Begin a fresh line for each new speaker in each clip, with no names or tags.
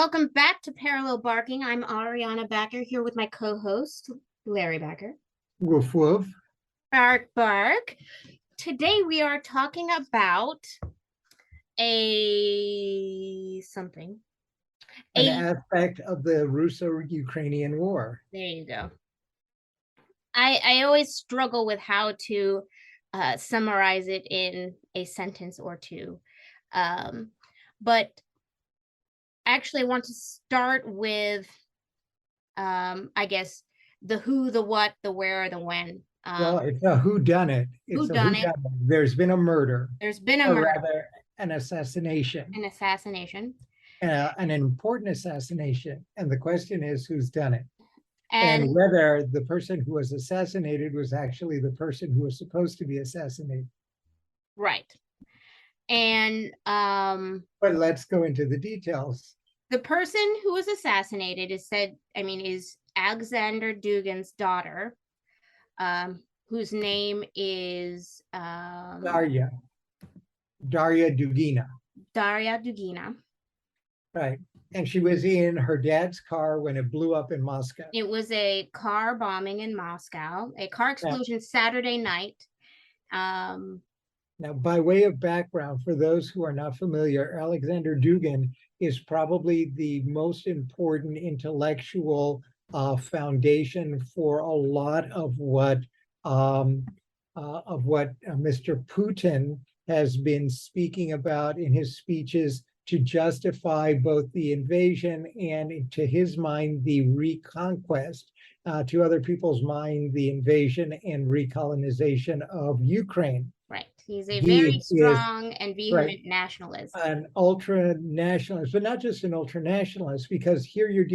welcome back to Parallel Barking. I'm Ariana Backer here with my co-host, Larry Backer.
Woof woof.
Bark bark. Today we are talking about something.
An aspect of the Russo-Ukrainian war.
There you go. I always struggle with how to summarize it in a sentence or two. But actually I want to start with I guess the who, the what, the where, the when.
Well, it's a whodunit. It's a whodunit. There's been a murder.
There's been a murder.
Rather, an assassination.
An assassination.
An important assassination. And the question is, who's done it?
And
whether the person who was assassinated was actually the person who was supposed to be assassinated.
Right. And
but let's go into the details.
The person who was assassinated is Aleksandr Dugin's daughter, whose name is
Darya Dugina.
Darya Dugina.
Right. And she was in her dad's car when it blew up in Moscow.
It was a car bombing in Moscow, a car explosion Saturday night.
Now, by way of background, for those who are not familiar, Aleksandr Dugin is probably the most important intellectual foundation for a lot of what Mr. Putin has been speaking about in his speeches to justify both the invasion and, to his mind, the reconquest, to other people's mind, the invasion and recolonization of Ukraine.
Right. He's a very strong and vehement nationalist.
An ultra-nationalist, but not just an ultra-nationalist, because here you're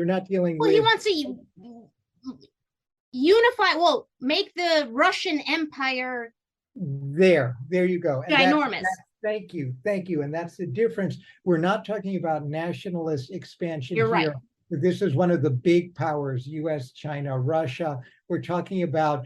not dealing with...
Well, he wants to unify, make the Russian Empire...
There you go. And
ginormous.
Thank you. And that's the difference. We're not talking about nationalist expansion
You're
here.
Right.
This is one of the big powers, US, China, Russia. We're talking about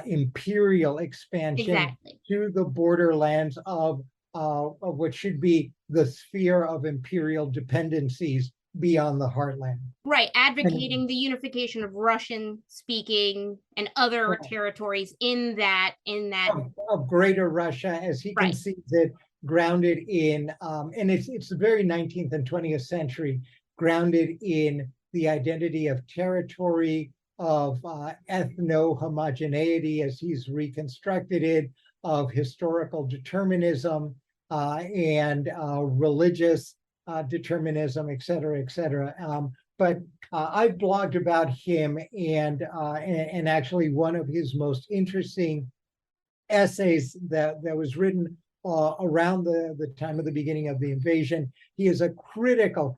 imperial expansion to the borderlands of what should be the sphere of imperial dependencies beyond the heartland.
Right, advocating the unification of Russian-speaking and other territories in that
of Greater Russia, as he conceives it, grounded in, and it's the very 19th and 20th century, grounded in the identity of territory, of ethno-homogeneity as he's reconstructed it, of historical determinism and religious determinism, et cetera, et cetera. But I've blogged about him, and actually one of his most interesting essays that was written around the time of the beginning of the invasion. He is a critical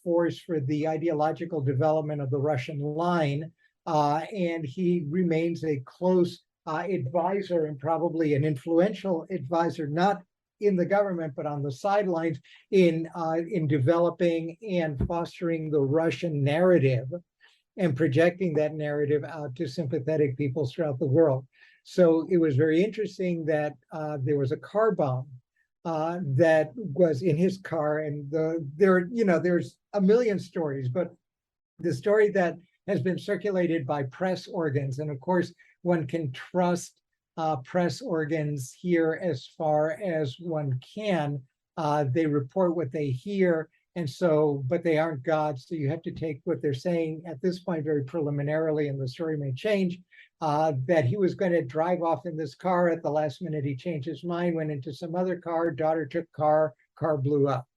force for the ideological development of the Russian line, and he remains a close advisor and probably an influential advisor, not in the government, but on the sidelines in developing and fostering the Russian narrative and projecting that narrative out to sympathetic peoples throughout the world. So it was very interesting that there was a car bomb that was in his car, and there's a million stories, but the story that has been circulated by press organs, and of course one can trust press organs here as far as one can. They report what they hear, but they aren't God, so you have to take what they're saying at this point very preliminarily, and the story may change. That he was going to drive off in this car. At the last minute, he changed his mind, went into some other car, daughter took car blew up.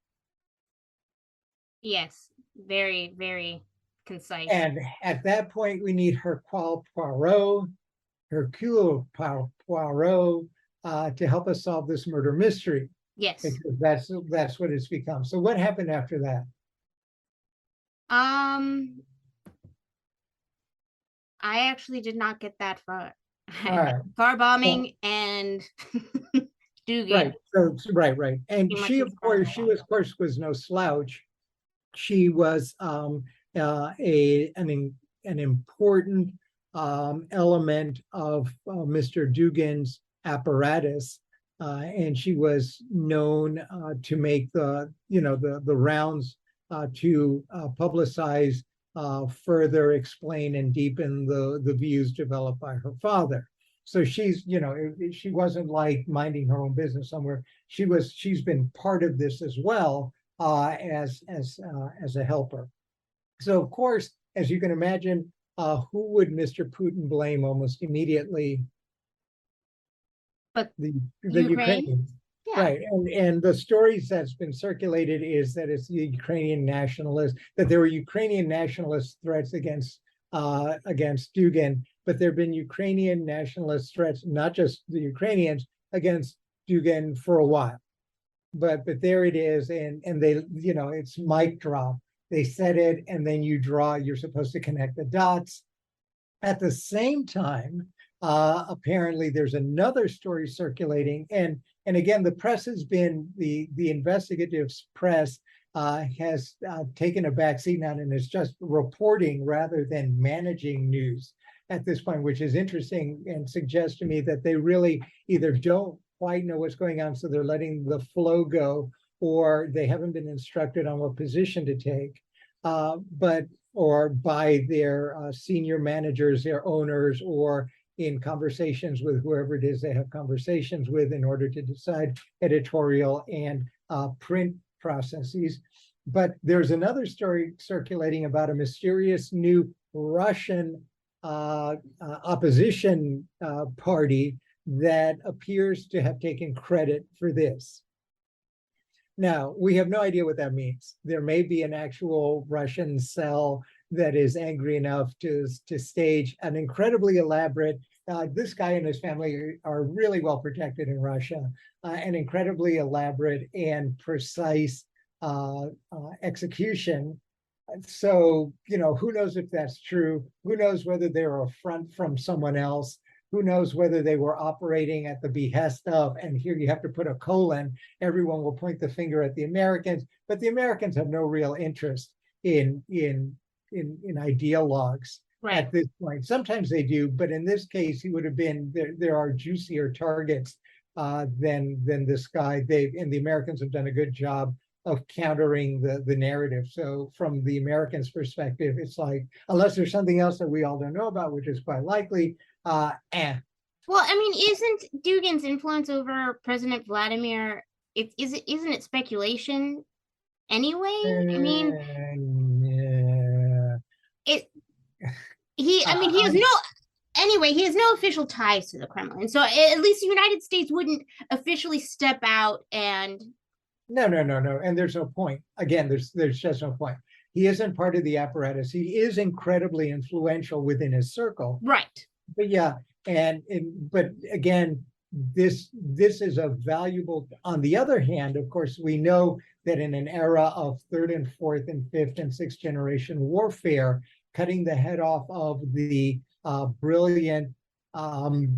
Yes, very, very concise.
And at that point, we need Hercule Poirot, to help us solve this murder mystery.
Yes.
Because that's what it's become. So what happened after that?
I actually did not get that far.
All right.
Car bombing and Dugin.
Right. So right. And she of course was no slouch. She was an important element of Mr. Dugin's apparatus, and she was known to make the rounds to publicize, further explain and deepen the views developed by her father. So she's, she wasn't like minding her own business somewhere. She's been part of this as well, as a helper. So of course, as you can imagine, who would Mr. Putin blame almost immediately?
But
The
Ukraine?
Ukrainians.
Yeah.
Right. And the stories that's been circulated is that it's the Ukrainian nationalists, that there were Ukrainian nationalist threats against Dugin, but there have been Ukrainian nationalist threats, not just the Ukrainians, against Dugin for a while. But there it is, and they, it's mic drop. They said it, and then you're supposed to connect the dots. At the same time, apparently there's another story circulating, and again, the press has been the investigative press has taken a backseat now and is just reporting rather than managing news at this point, which is interesting and suggests to me that they really either don't quite know what's going on, so they're letting the flow go, or they haven't been instructed on what position to take. Or by their senior managers, their owners, or in conversations with whoever it is they have conversations with in order to decide editorial and print processes. But there's another story circulating about a mysterious new Russian opposition party that appears to have taken credit for this. Now, we have no idea what that means. There may be an actual Russian cell that is angry enough to stage an incredibly elaborate, this guy and his family are really well protected in Russia, an incredibly elaborate and precise execution. So, who knows if that's true? Who knows whether they're a front from someone else? Who knows whether they were operating at the behest of, and here you have to put a colon, everyone will point the finger at the Americans, but the Americans have no real interest in ideologues at this point. Sometimes they do, but in this case, he would have been, there are juicier targets than this guy. And the Americans have done a good job of countering the narrative. So from the Americans' perspective, it's like, unless there's something else that we all don't know about, which is quite likely,
Well, I mean, isn't Dugin's influence over President Vladimir, isn't it speculation anyway? I mean, he has no official ties to the Kremlin. So at least the United States wouldn't officially step out and
No. And there's no point. Again, there's just no point. He isn't part of the apparatus. He is incredibly influential within his circle.
Right.
But yeah, but again, this is a valuable. On the other hand, of course, we know that in an era of third and fourth and fifth and sixth generation warfare, cutting the head off of the brilliant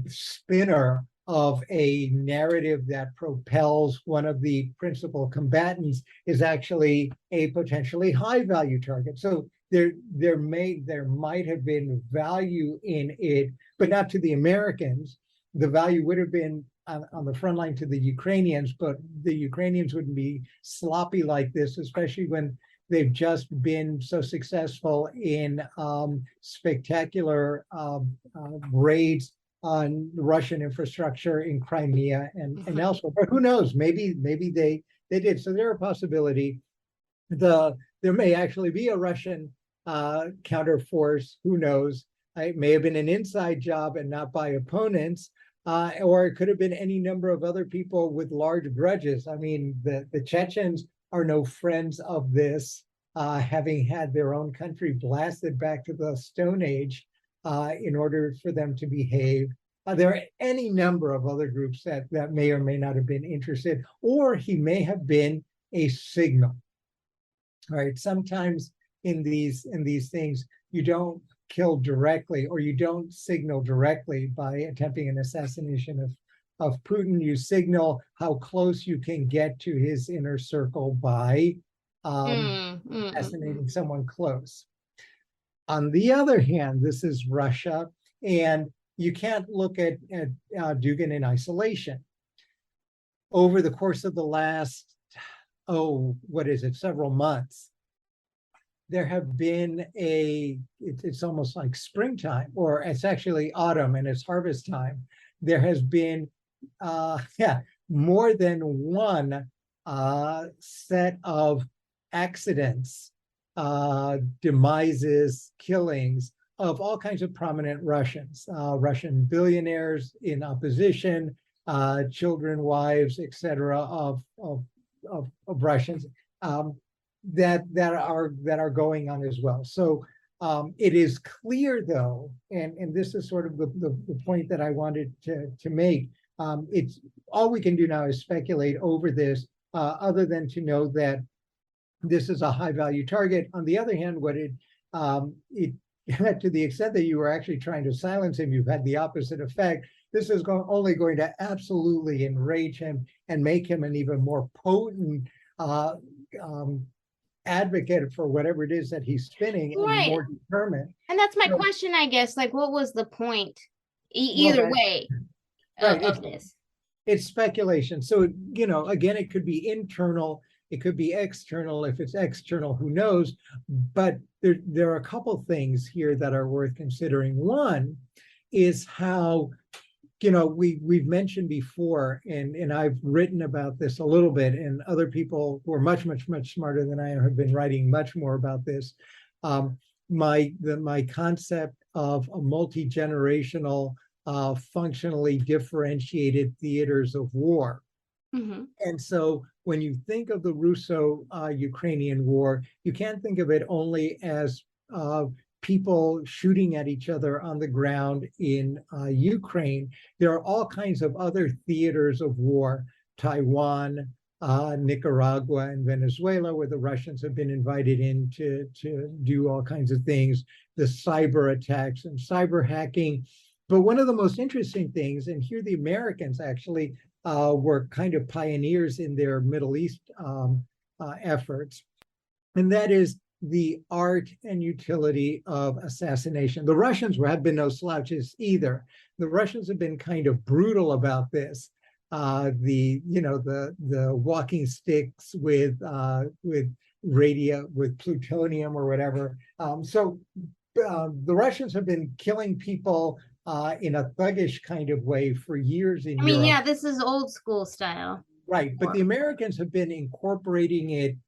spinner of a narrative that propels one of the principal combatants is actually a potentially high value target. So there might have been value in it, but not to the Americans. The value would have been on the front line to the Ukrainians, but the Ukrainians wouldn't be sloppy like this, especially when they've just been so successful in spectacular raids on Russian infrastructure in Crimea and elsewhere. But who knows? Maybe they did. So there are a possibility. There may actually be a Russian counterforce. Who knows? It may have been an inside job and not by opponents, or it could have been any number of other people with large grudges. I mean, the Chechens are no friends of this, having had their own country blasted back to the Stone Age in order for them to behave. There are any number of other groups that may or may not have been interested, or he may have been a signal. All right, sometimes in these things, you don't kill directly, or you don't signal directly by attempting an assassination of Putin. You signal how close you can get to his inner circle by assassinating someone close. On the other hand, this is Russia, and you can't look at Dugin in isolation. Over the course of the last, several months, there have been it's almost like springtime, or it's actually autumn and it's harvest time. There has been yeah, more than one set of accidents, demises, killings of all kinds of prominent Russians, Russian billionaires in opposition, children, wives, etc., of Russians, that are going on as well. So it is clear, though, and this is sort of the point that I wanted to make. It's all we can do now is speculate over this, other than to know that this is a high value target. On the other hand, what it to the extent that you were actually trying to silence him, you've had the opposite effect. This is only going to absolutely enrage him and make him an even more potent advocate for whatever it is that he's spinning, and
Right.
more determined.
And that's my
So,
question, I guess. Like, what was the point?
well,
Either way
right,
of this.
it's speculation. So, again, it could be internal, it could be external. If it's external, who knows? But there are a couple things here that are worth considering. One is how, we've mentioned before, and I've written about this a little bit, and other people who are much, much, much smarter than I am have been writing much more about this. My concept of a multi-generational, functionally differentiated theaters of war.
Mm-hmm.
And so when you think of the Russo-Ukrainian war, you can't think of it only as people shooting at each other on the ground in Ukraine. There are all kinds of other theaters of war: Taiwan, Nicaragua, and Venezuela, where the Russians have been invited in to do all kinds of things, the cyber attacks and cyber hacking. But one of the most interesting things, and here the Americans actually were kind of pioneers in their Middle East efforts, and that is the art and utility of assassination. The Russians have been no slouches either. The Russians have been kind of brutal about this. The walking sticks with plutonium or whatever. So the Russians have been killing people in a thuggish kind of way for years in Europe.
Yeah, this is old school style.
Right, but the Americans have been incorporating it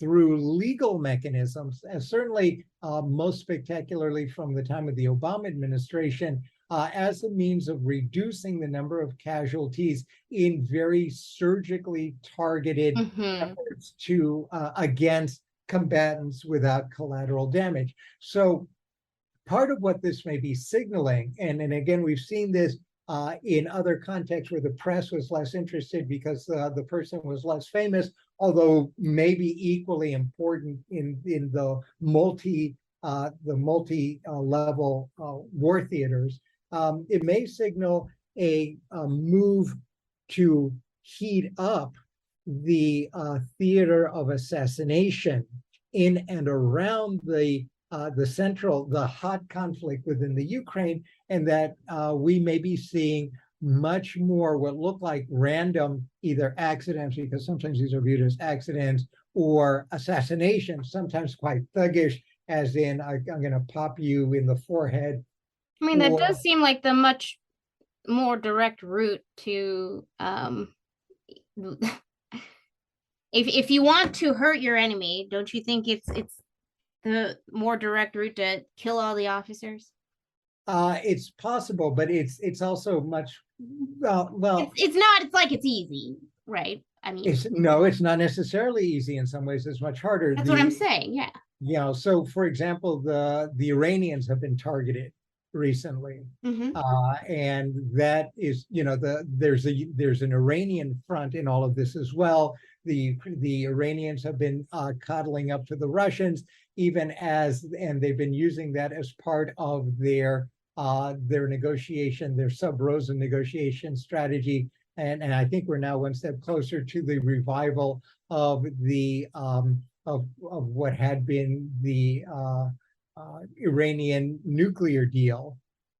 through legal mechanisms, and certainly most spectacularly from the time of the Obama administration, as a means of reducing the number of casualties in very surgically targeted efforts to against combatants without collateral damage. So part of what this may be signaling, and again, we've seen this in other contexts where the press was less interested because the person was less famous, although maybe equally important in the multi-level war theaters. It may signal a move to heat up the theater of assassination in and around the hot conflict within the Ukraine, and that we may be seeing much more what look like random either accidents, because sometimes these are viewed as accidents, or assassinations, sometimes quite thuggish, as in I'm going to pop you in the forehead.
That does seem like the much more direct route to if you want to hurt your enemy, don't you think it's the more direct route to kill all the officers?
It's possible, but it's also much well.
It's not. It's like it's easy, right?
It's not necessarily easy. In some ways, it's much harder.
That's what I'm saying. Yeah.
So for example, the Iranians have been targeted recently, and that is, there's an Iranian front in all of this as well. The Iranians have been coddling up to the Russians, and they've been using that as part of their negotiation, their sub-rosa negotiation strategy. And I think we're now one step closer to the revival of the of what had been the Iranian nuclear deal.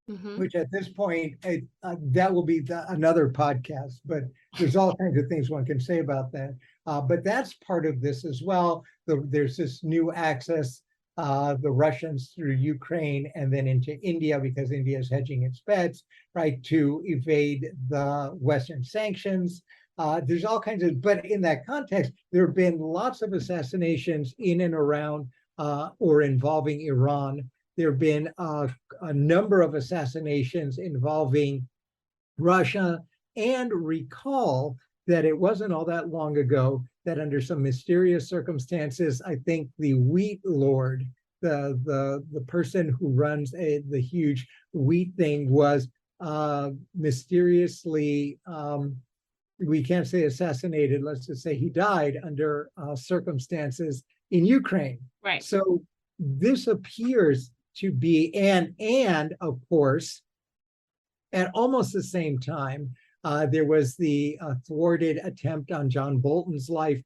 Mhm.
which at this point, that will be another podcast, but there's all kinds of things one can say about that. But that's part of this as well. There's this new access, the Russians through Ukraine and then into India, because India is hedging its bets, right, to evade the Western sanctions. There's all kinds of, but in that context, there have been lots of assassinations in and around or involving Iran. There have been a number of assassinations involving Russia, and recall that it wasn't all that long ago that under some mysterious circumstances, I think the wheat lord, the person who runs the huge wheat thing was mysteriously, we can't say assassinated, let's just say he died under circumstances in Ukraine.
Right.
So this appears to be, and of course, at almost the same time, there was the thwarted attempt on John Bolton's life,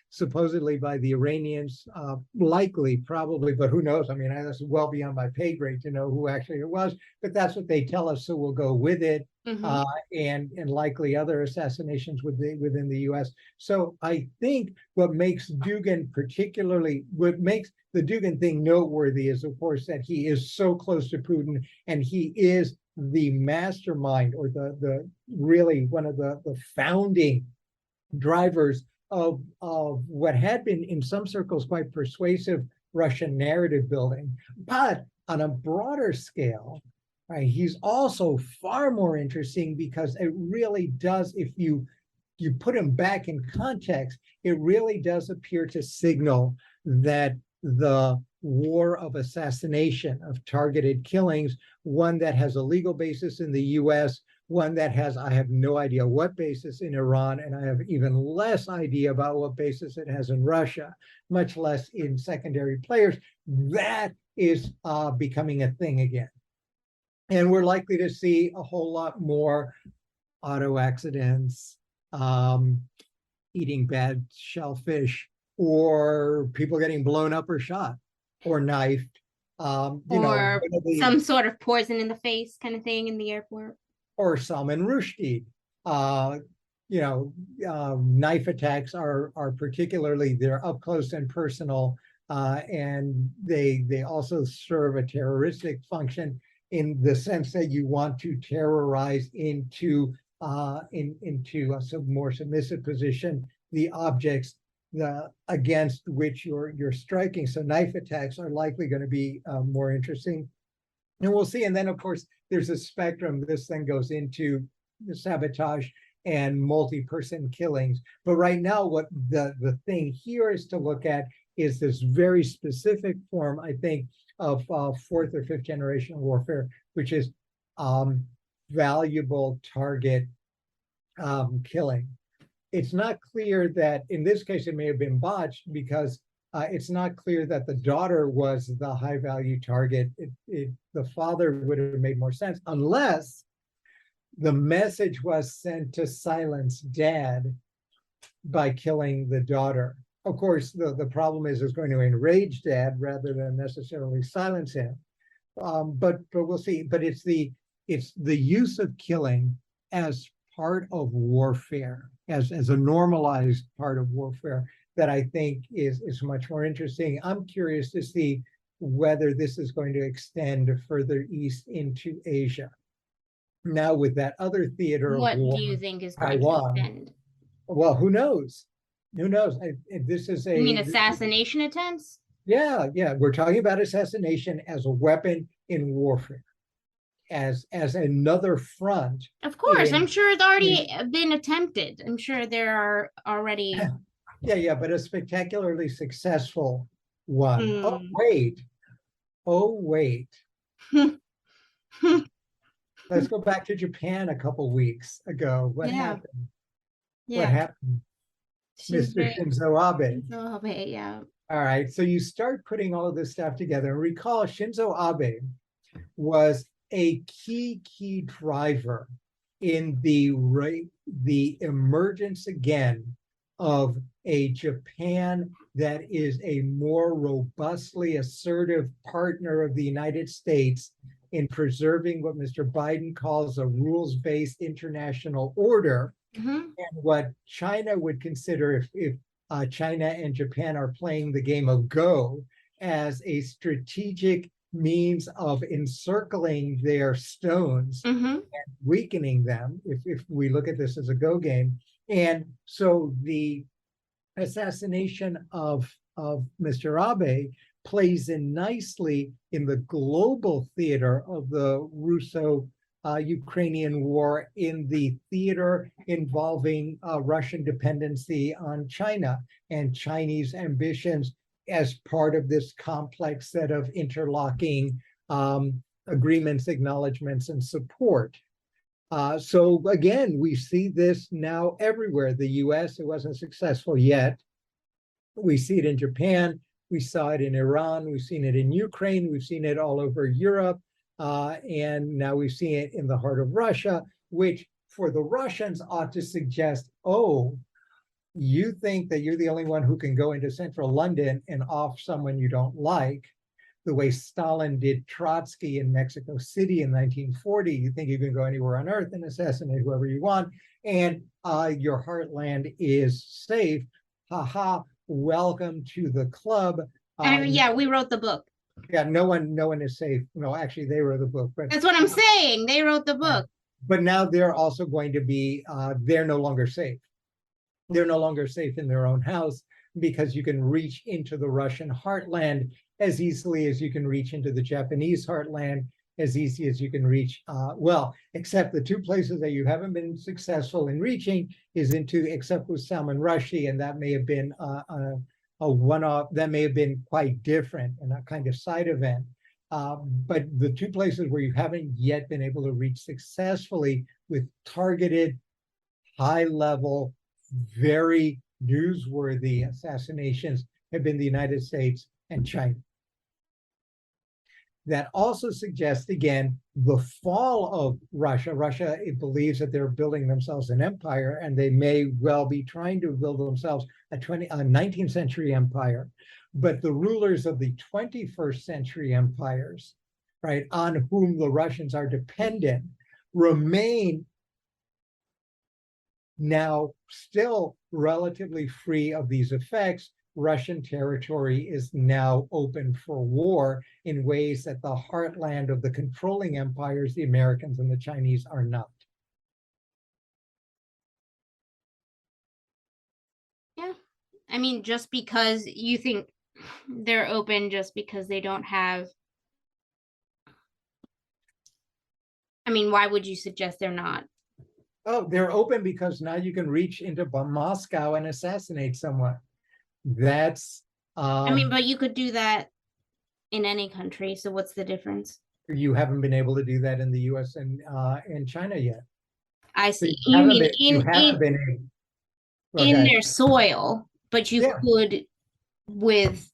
supposedly by the Iranians, likely, probably, but who knows? I mean, that's well beyond my pay grade to know who actually it was, but that's what they tell us, so we'll go with it.
Mhm.
And likely other assassinations within the US. So I think what makes Dugin particularly, what makes the Dugin thing noteworthy is, of course, that he is so close to Putin, and he is the mastermind, or the really one of the founding drivers of what had been in some circles quite persuasive Russian narrative building. But on a broader scale, right, he's also far more interesting because it really does, if you put him back in context, it really does appear to signal that the war of assassination, of targeted killings, one that has a legal basis in the US, one that has, I have no idea what basis in Iran, and I have even less idea about what basis it has in Russia, much less in secondary players, that is becoming a thing again. And we're likely to see a whole lot more auto accidents, eating bad shellfish, or people getting blown up or shot or knifed.
Or some sort of poison in the face kind of thing in the airport.
Or Salman Rushdie. Knife attacks are particularly, they're up close and personal, and they also serve a terroristic function in the sense that you want to terrorize into a more submissive position the objects against which you're striking. So knife attacks are likely going to be more interesting, and we'll see. And then, of course, there's a spectrum. This thing goes into the sabotage and multi-person killings. But right now, what the thing here is to look at is this very specific form, I think, of fourth or fifth generation warfare, which is valuable target killing. It's not clear that, in this case, it may have been botched because it's not clear that the daughter was the high value target. The father would have made more sense, unless the message was sent to silence dad by killing the daughter. Of course, the problem is it's going to enrage dad rather than necessarily silence him. But we'll see. But it's the use of killing as part of warfare, as a normalized part of warfare, that I think is much more interesting. I'm curious to see whether this is going to extend further east into Asia. Now, with that other theater of
What
war,
do you think is going to
Taiwan,
extend?
well, who knows? Who knows? This is
You mean assassination attempts?
Yeah, we're talking about assassination as a weapon in warfare, as another front.
Of course, I'm sure it's already been attempted. I'm sure there are already.
Yeah, but a spectacularly successful one. Oh, wait. Let's go back to Japan a couple weeks ago. What happened?
Yeah.
What happened? Mr. Shinzo Abe.
Shinzo Abe, yeah.
All right, so you start putting all of this stuff together. Recall, Shinzo Abe was a key driver in the emergence again of a Japan that is a more robustly assertive partner of the United States in preserving what Mr. Biden calls a rules-based international order, and what China would consider, if China and Japan are playing the game of Go, as a strategic means of encircling their stones and weakening them, if we look at this as a Go game. And so the assassination of Mr. Abe plays in nicely in the global theater of the Russo-Ukrainian war, in the theater involving Russian dependency on China and Chinese ambitions as part of this complex set of interlocking agreements, acknowledgements, and support. So again, we see this now everywhere. The US, it wasn't successful yet. We see it in Japan. We saw it in Iran. We've seen it in Ukraine. We've seen it all over Europe. And now we see it in the heart of Russia, which for the Russians ought to suggest, oh, you think that you're the only one who can go into central London and off someone you don't like, the way Stalin did Trotsky in Mexico City in 1940. You think you can go anywhere on earth and assassinate whoever you want, and your heartland is safe. Haha, welcome to the club.
Yeah, we wrote the book.
Yeah, no one is safe. No, actually, they wrote the book. But
that's what I'm saying. They wrote the book.
But now they're also going to be, they're no longer safe. They're no longer safe in their own house, because you can reach into the Russian heartland as easily as you can reach into the Japanese heartland, as easy as you can reach, well, except the two places that you haven't been successful in reaching is into, except with Salman Rushdie, and that may have been a one-off, that may have been quite different and a kind of side event. But the two places where you haven't yet been able to reach successfully with targeted, high-level, very newsworthy assassinations have been the United States and China. That also suggests, again, the fall of Russia. Russia, it believes that they're building themselves an empire, and they may well be trying to build themselves a 19th century empire. But the rulers of the 21st century empires, right, on whom the Russians are dependent, remain now still relatively free of these effects. Russian territory is now open for war in ways that the heartland of the controlling empires, the Americans and the Chinese, are not.
Yeah. I mean, just because you think they're open, just because they don't have, I mean, why would you suggest they're not?
Oh, they're open because now you can reach into Moscow and assassinate someone. That's
I mean, but you could do that in any country, so what's the difference?
You haven't been able to do that in the US and China yet.
I see.
So you haven't been able.
In their soil, but you could with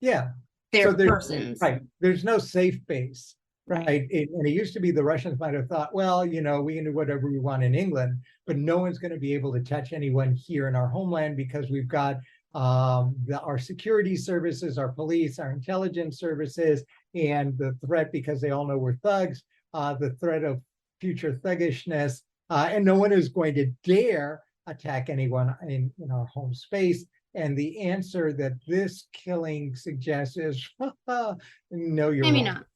their persons.
Right. There's no safe base. Right. And it used to be the Russians might have thought, well, you know, we can do whatever we want in England, but no one's going to be able to touch anyone here in our homeland because we've got our security services, our police, our intelligence services, and the threat, because they all know we're thugs, the threat of future thuggishness, and no one is going to dare attack anyone in our home space. And the answer that this killing suggests is, no, you're
maybe
wrong.
not.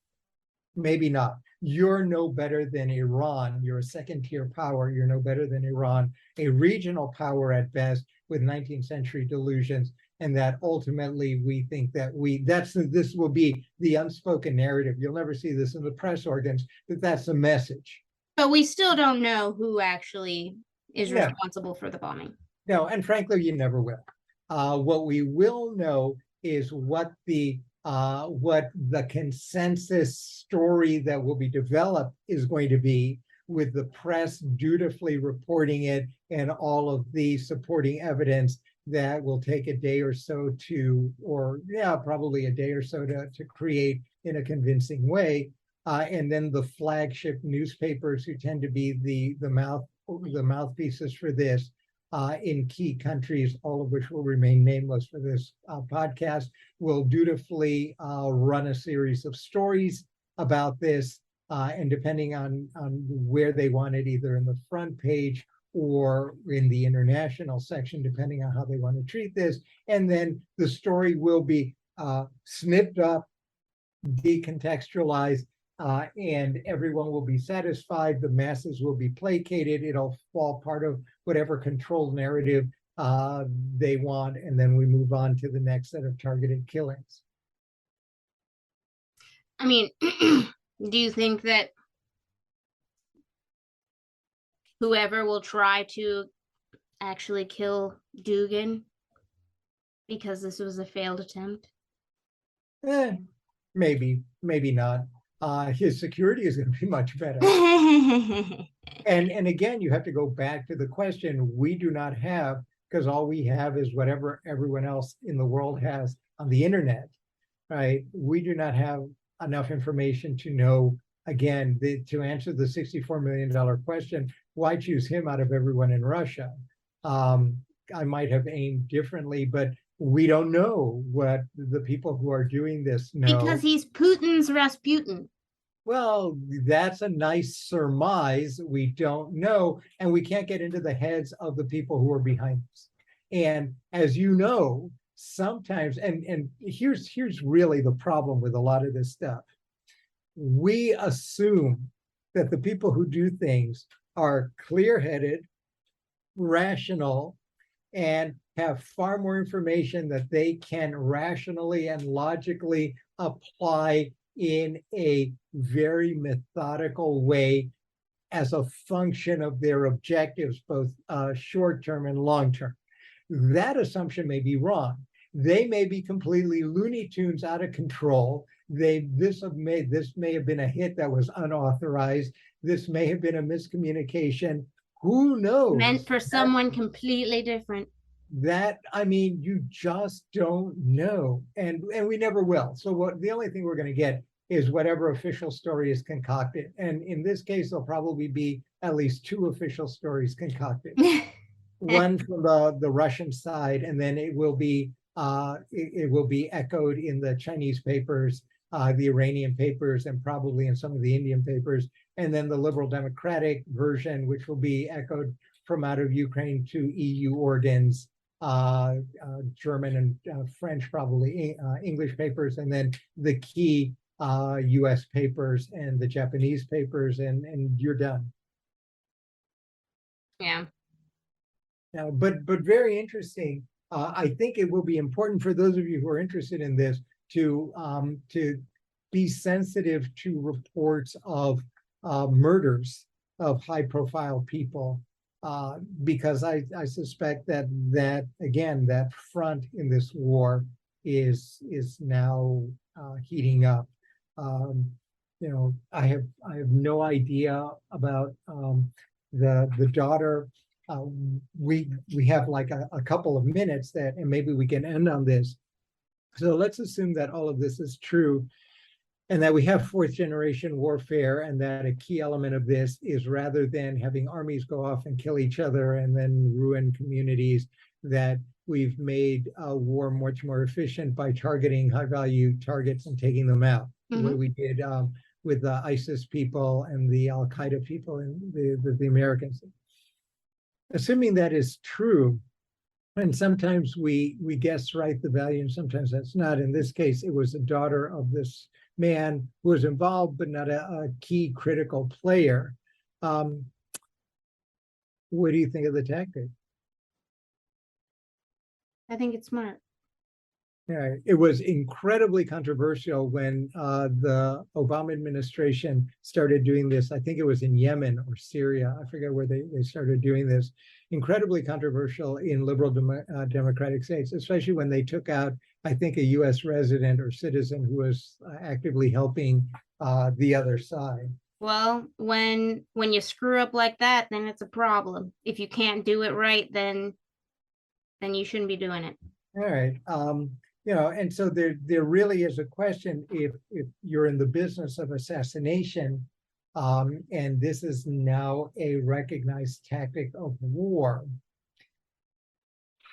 Maybe not. You're no better than Iran. You're a second-tier power. You're no better than Iran, a regional power at best with 19th century delusions. And that ultimately we think that this will be the unspoken narrative. You'll never see this in the press organs, but that's the message.
But we still don't know who actually is responsible for the bombing.
No, and frankly, you never will. What we will know is what the consensus story that will be developed is going to be, with the press dutifully reporting it and all of the supporting evidence that will take a day or so probably a day or so to create in a convincing way. And then the flagship newspapers, who tend to be the mouthpieces for this, in key countries, all of which will remain nameless for this podcast, will dutifully run a series of stories about this, and depending on where they want it, either in the front page or in the international section, depending on how they want to treat this. And then the story will be snipped up, decontextualized, and everyone will be satisfied. The masses will be placated. It'll fall part of whatever controlled narrative they want, and then we move on to the next set of targeted killings.
I mean, do you think that whoever will try to actually kill Dugin, because this was a failed attempt?
Maybe, maybe not. His security is going to be much better. And again, you have to go back to the question we do not have, because all we have is whatever everyone else in the world has on the internet, right? We do not have enough information to know, again, to answer the $64 million question, why choose him out of everyone in Russia? I might have aimed differently, but we don't know what the people who are doing this know.
Because he's Putin's Rasputin.
Well, that's a nice surmise. We don't know, and we can't get into the heads of the people who are behind this. And as you know, sometimes, and here's really the problem with a lot of this stuff. We assume that the people who do things are clear-headed, rational, and have far more information that they can rationally and logically apply in a very methodical way as a function of their objectives, both short-term and long-term. That assumption may be wrong. They may be completely Looney Tunes, out of control. This may have been a hit that was unauthorized. This may have been a miscommunication. Who knows?
Meant for someone completely different.
I mean, you just don't know, and we never will. So the only thing we're going to get is whatever official story is concocted, and in this case, there'll probably be at least 2 official stories concocted. One from the Russian side, and then it will be echoed in the Chinese papers, the Iranian papers, and probably in some of the Indian papers, and then the liberal democratic version, which will be echoed from out of Ukraine to EU organs, German and French, probably English papers, and then the key US papers and the Japanese papers, and you're done.
Yeah.
Now, but very interesting. I think it will be important for those of you who are interested in this to be sensitive to reports of murders of high-profile people, because I suspect that again, that front in this war is now heating up. You know, I have no idea about the daughter. We have like a couple of minutes and maybe we can end on this. So let's assume that all of this is true, and that we have 4th generation warfare, and that a key element of this is, rather than having armies go off and kill each other and then ruin communities, that we've made war much more efficient by targeting high-value targets and taking them out, the way we did with the ISIS people and the Al-Qaeda people and the Americans. Assuming that is true, and sometimes we guess right the value, and sometimes that's not. In this case, it was a daughter of this man who was involved, but not a key critical player. What do you think of the tactic?
I think it's smart.
Yeah, it was incredibly controversial when the Obama administration started doing this. I think it was in Yemen or Syria. I forget where they started doing this. Incredibly controversial in liberal democratic states, especially when they took out, I think, a US resident or citizen who was actively helping the other side.
Well, when you screw up like that, then it's a problem. If you can't do it right, then you shouldn't be doing it.
All right. You know, and so there really is a question, if you're in the business of assassination, and this is now a recognized tactic of war,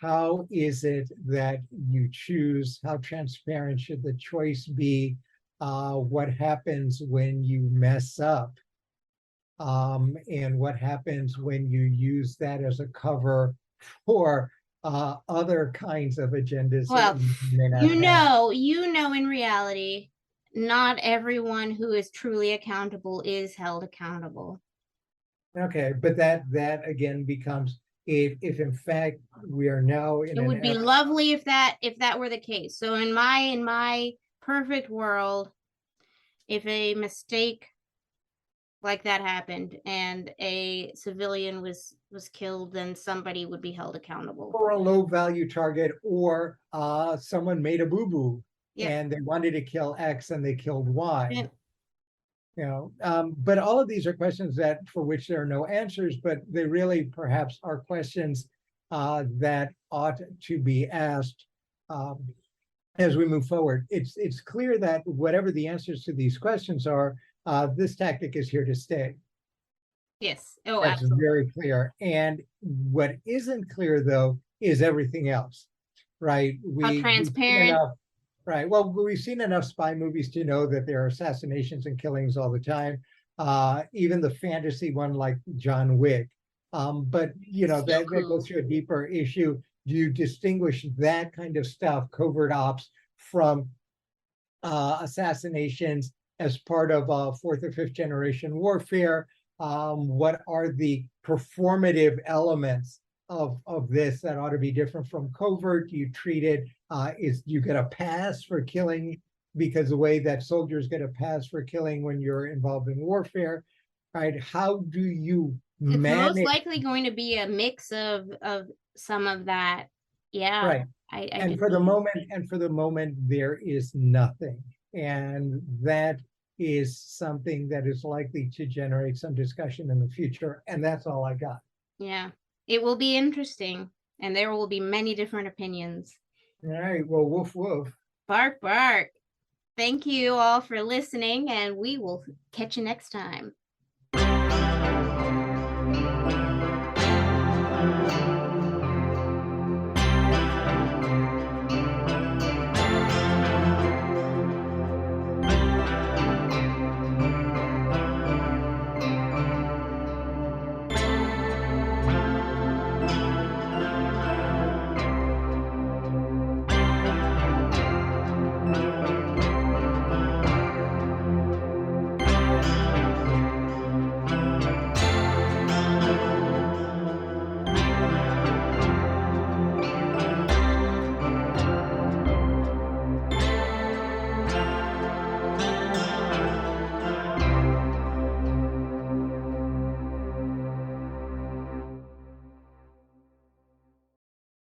how is it that you choose? How transparent should the choice be? what happens when you mess up, and what happens when you use that as a cover for other kinds of agendas that
Well,
you may not have.
in reality, not everyone who is truly accountable is held accountable.
Okay, but that again becomes, if in fact we are now in
It
an
would be
era.
lovely if that were the case. So in my perfect world, if a mistake like that happened and a civilian was killed, then somebody would be held accountable.
Or a low value target, or someone made a boo-boo
Yep.
and they wanted to kill X and they killed Y.
Yep.
But all of these are questions that for which there are no answers, but they really perhaps are questions that ought to be asked as we move forward. It's clear that whatever the answers to these questions are, this tactic is here to stay.
Yes. Oh,
That's
absolutely.
very clear. And what isn't clear, though, is everything else, right?
How
We've seen
transparent.
enough, right? Well, we've seen enough spy movies to know that there are assassinations and killings all the time. Even the fantasy one like John Wick. But
So
that
cool.
goes to a deeper issue. Do you distinguish that kind of stuff, covert ops, from assassinations as part of fourth or fifth generation warfare? What are the performative elements of this that ought to be different from covert? You treat it, is you get a pass for killing because the way that soldiers get a pass for killing when you're involved in warfare, right? How do you
It's most
manage?
likely going to be a mix of some of that. Yeah,
Right.
I
And
can
for the
see.
moment, there is nothing. And that is something that is likely to generate some discussion in the future. And that's all I got.
Yeah, it will be interesting, and there will be many different opinions.
All right. Well, woof, woof.
Bark, bark. Thank you all for listening, and we will catch you next time.